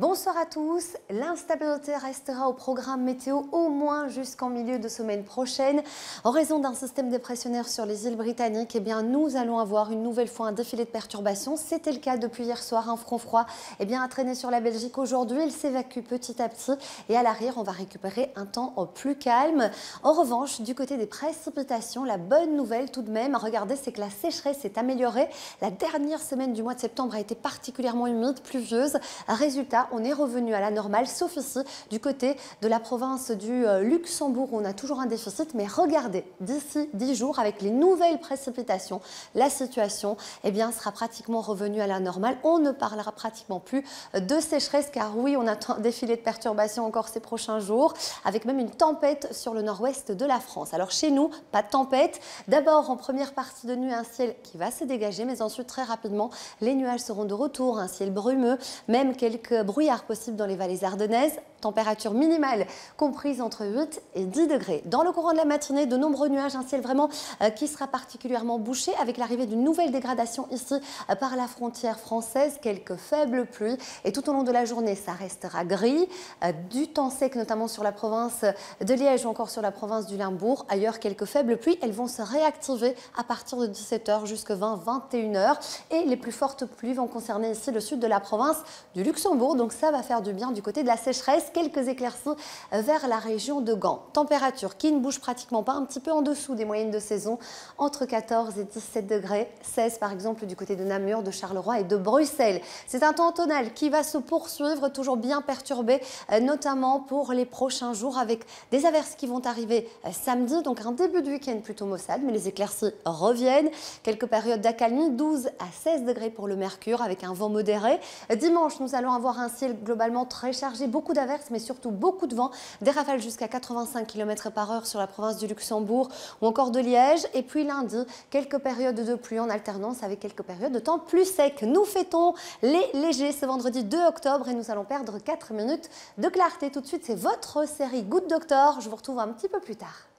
Bonsoir à tous. L'instabilité restera au programme météo au moins jusqu'en milieu de semaine prochaine. En raison d'un système dépressionnaire sur les îles britanniques, nous allons avoir une nouvelle fois un défilé de perturbations. C'était le cas depuis hier soir. Un front froid a traîné sur la Belgique aujourd'hui. Il s'évacue petit à petit et à l'arrière, on va récupérer un temps plus calme. En revanche, du côté des précipitations, la bonne nouvelle tout de même, regardez, c'est que la sécheresse s'est améliorée. La dernière semaine du mois de septembre a été particulièrement humide, pluvieuse. Résultat, on est revenu à la normale, sauf ici, du côté de la province du Luxembourg, où on a toujours un déficit. Mais regardez, d'ici 10 jours, avec les nouvelles précipitations, la situation sera pratiquement revenue à la normale. On ne parlera pratiquement plus de sécheresse, car oui, on attend un défilé de perturbations encore ces prochains jours, avec même une tempête sur le nord-ouest de la France. Alors chez nous, pas de tempête. D'abord, en première partie de nuit, un ciel qui va se dégager, mais ensuite, très rapidement, les nuages seront de retour, un ciel brumeux, même quelques brouillard possible dans les vallées ardennaises. Température minimale comprise entre 8 et 10 degrés. Dans le courant de la matinée, de nombreux nuages, un ciel vraiment qui sera particulièrement bouché avec l'arrivée d'une nouvelle dégradation ici par la frontière française, quelques faibles pluies et tout au long de la journée, ça restera gris, du temps sec notamment sur la province de Liège ou encore sur la province du Limbourg. Ailleurs, quelques faibles pluies, elles vont se réactiver à partir de 17 h jusqu'à 20-21 h et les plus fortes pluies vont concerner ici le sud de la province du Luxembourg. Donc ça va faire du bien du côté de la sécheresse. Quelques éclaircies vers la région de Gand. Température qui ne bouge pratiquement pas, un petit peu en dessous des moyennes de saison, entre 14 et 17 degrés, 16 par exemple du côté de Namur, de Charleroi et de Bruxelles. C'est un temps tonal qui va se poursuivre, toujours bien perturbé, notamment pour les prochains jours, avec des averses qui vont arriver samedi, donc un début de week-end plutôt maussade, mais les éclaircies reviennent. Quelques périodes d'accalmie, 12 à 16 degrés pour le mercure, avec un vent modéré. Dimanche, nous allons avoir un ciel globalement très chargé, beaucoup d'averses, mais surtout beaucoup de vent, des rafales jusqu'à 85 km/h sur la province du Luxembourg ou encore de Liège. Et puis lundi, quelques périodes de pluie en alternance avec quelques périodes de temps plus secs. Nous fêtons les légers ce vendredi 2 octobre et nous allons perdre 4 minutes de clarté. Tout de suite, c'est votre série Good Doctor. Je vous retrouve un petit peu plus tard.